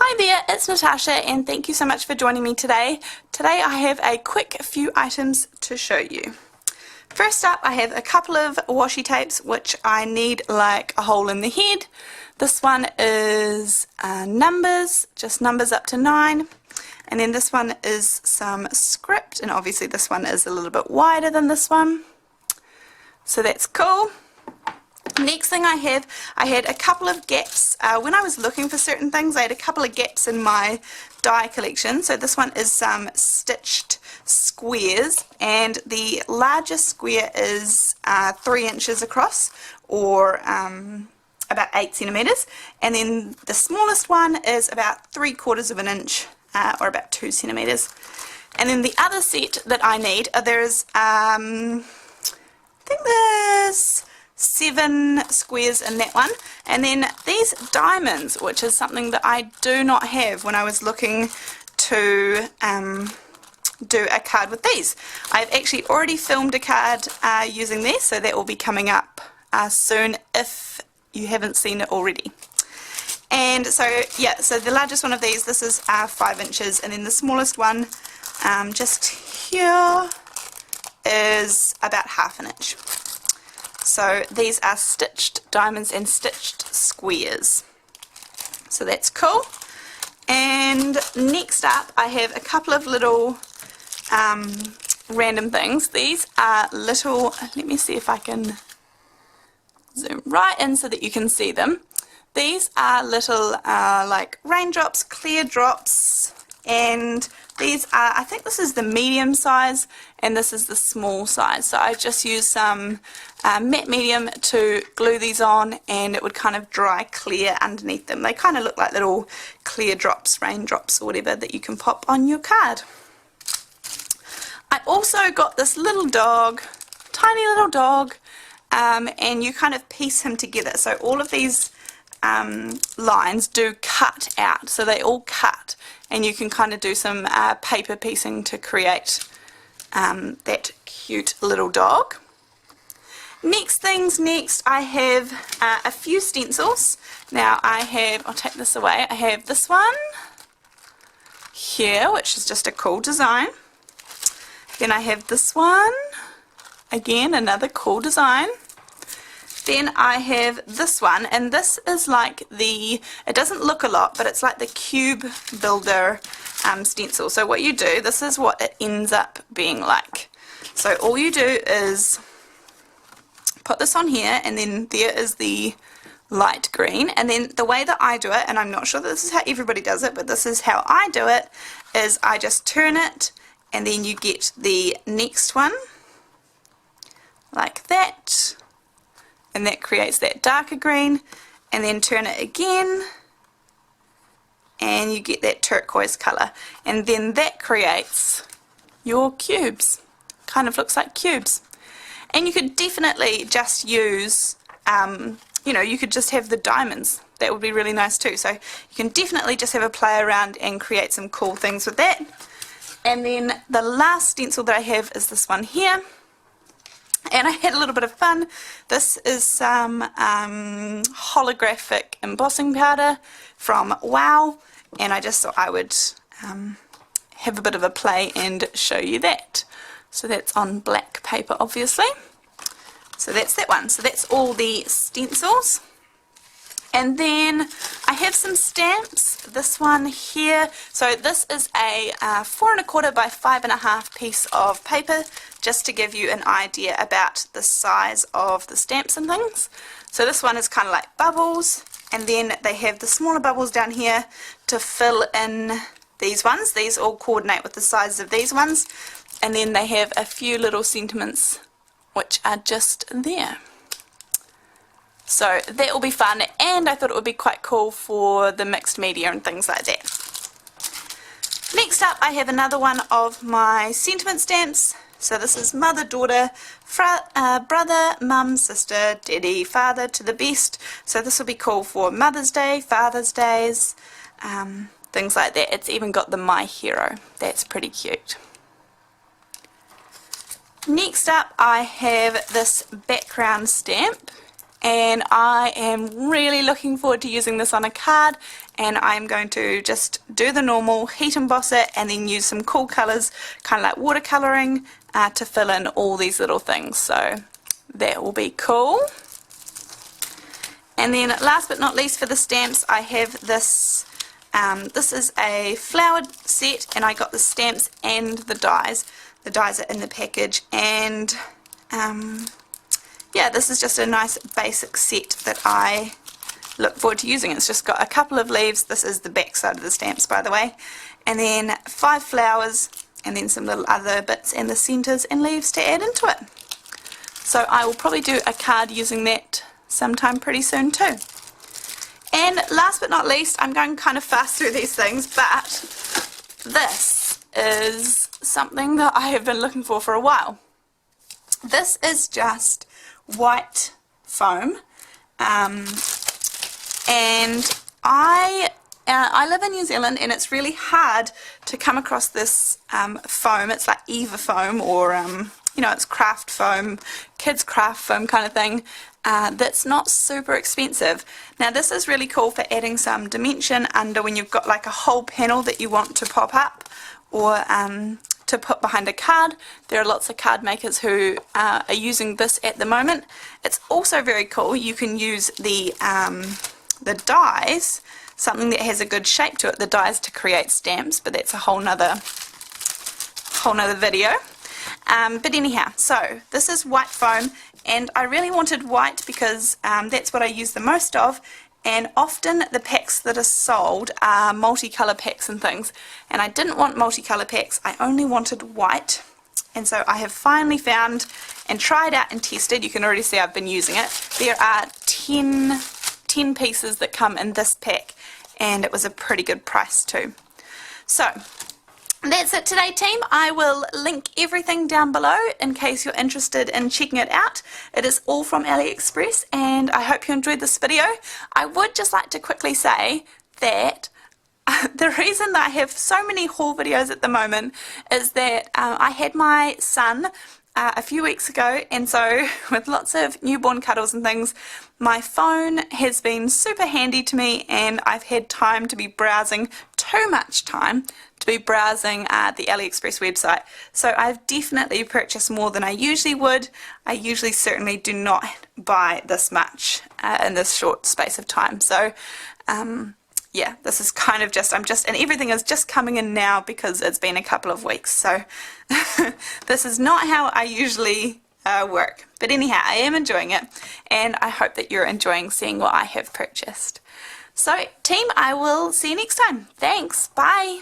Hi there, it's Natasha and thank you so much for joining me today. Today I have a quick few items to show you. First up, I have a couple of washi tapes which I need like a hole in the head. This one is numbers, just numbers up to 9. And then this one is some script, and obviously this one is a little bit wider than this one. So that's cool. Next thing I had a couple of gaps. When I was looking for certain things, I had a couple of gaps in my die collection. So this one is some stitched squares, and the largest square is 3 inches across, or about 8 centimeters, and then the smallest one is about 3/4 of an inch, or about 2 centimeters. And then the other set that I need, there's I think there's 7 squares in that one, and then these diamonds, which is something that I do not have when I was looking to do a card with these. I've actually already filmed a card using these, so that will be coming up soon if you haven't seen it already. And so yeah, so the largest one of these, this is 5 inches, and then the smallest one just here is about 1/2 inch. So these are stitched diamonds and stitched squares. So that's cool. And next up I have a couple of little random things. These are little, let me see if I can zoom right in so that you can see them. These are little like raindrops, clear drops, and these are, I think this is the medium size and this is the small size. So I just used some matte medium to glue these on, and it would kind of dry clear underneath them. They kind of look like little clear drops, raindrops or whatever, that you can pop on your card. I also got this little dog, tiny little dog, and you kind of piece him together. So all of these lines do cut out, so they all cut, and you can kind of do some paper piecing to create that cute little dog. Next, I have a few stencils. Now I'll take this away, I have this one here, which is just a cool design. Then I have this one, again another cool design. Then I have this one, and this is like it doesn't look a lot, but it's like the cube builder stencil. So what you do, this is what it ends up being like. So all you do is put this on here, and then there is the light green, and then the way that I do it, and I'm not sure that this is how everybody does it, but this is how I do it, is I just turn it, and then you get the next one like that, and that creates that darker green, and then turn it again and you get that turquoise color, and then that creates your cubes. Kind of looks like cubes. And you could definitely just use you know, you could just have the diamonds. That would be really nice too. So you can definitely just have a play around and create some cool things with that. And then the last stencil that I have is this one here. And I had a little bit of fun. This is some holographic embossing powder from Wow, and I just thought I would have a bit of a play and show you that. So that's on black paper, obviously. So that's that one. So that's all the stencils. And then I have some stamps. This one here. So this is a 4 1/4 by 5 1/2 piece of paper, just to give you an idea about the size of the stamps and things. So this one is kind of like bubbles, and then they have the smaller bubbles down here to fill in these ones. These all coordinate with the size of these ones, and then they have a few little sentiments which are just there. So that will be fun, and I thought it would be quite cool for the mixed media and things like that. Next up I have another one of my sentiment stamps. So this is mother, daughter, brother, mum, sister, daddy, father, to the best. So this will be cool for Mother's Day, Father's Days, things like that. It's even got the My Hero. That's pretty cute. Next up I have this background stamp, and I am really looking forward to using this on a card, and I'm going to just do the normal heat emboss it and then use some cool colours, kind of like watercolouring, to fill in all these little things, so that will be cool. And then last but not least for the stamps, I have this, this is a flowered set, and I got the stamps and the dies. The dies are in the package, and yeah, this is just a nice basic set that I look forward to using. It's just got a couple of leaves. This is the back side of the stamps, by the way, and then 5 flowers, and then some little other bits and the centres and leaves to add into it. So I will probably do a card using that sometime pretty soon too. And last but not least, I'm going kind of fast through these things, but this is something that I have been looking for a while. This is just white foam, and I live in New Zealand, and it's really hard to come across this foam. It's like Eva foam, or you know, it's craft foam, kids craft foam kind of thing, that's not super expensive. Now this is really cool for adding some dimension under when you've got like a whole panel that you want to pop up, or to put behind a card. There are lots of card makers who are using this at the moment. It's also very cool. You can use the dies, something that has a good shape to it, the dies to create stamps, but that's a whole nother video. But anyhow, so this is white foam, and I really wanted white because that's what I use the most of, and often the packs that are sold are multicolour packs and things, and I didn't want multicolour packs, I only wanted white. And so I have finally found and tried out and tested, you can already see I've been using it. There are 10 pieces that come in this pack, and it was a pretty good price too. So that's it today, team. I will link everything down below in case you're interested in checking it out. It is all from AliExpress, and I hope you enjoyed this video. I would just like to quickly say that the reason that I have so many haul videos at the moment is that I had my son a few weeks ago, and so with lots of newborn cuddles and things, my phone has been super handy to me, and I've had time to be browsing, too much time to be browsing the AliExpress website. So I've definitely purchased more than I usually would. I usually certainly do not buy this much in this short space of time. So yeah, this is kind of just, and everything is just coming in now because it's been a couple of weeks. So this is not how I usually work. But anyhow, I am enjoying it, and I hope that you're enjoying seeing what I have purchased. So team, I will see you next time. Thanks, bye.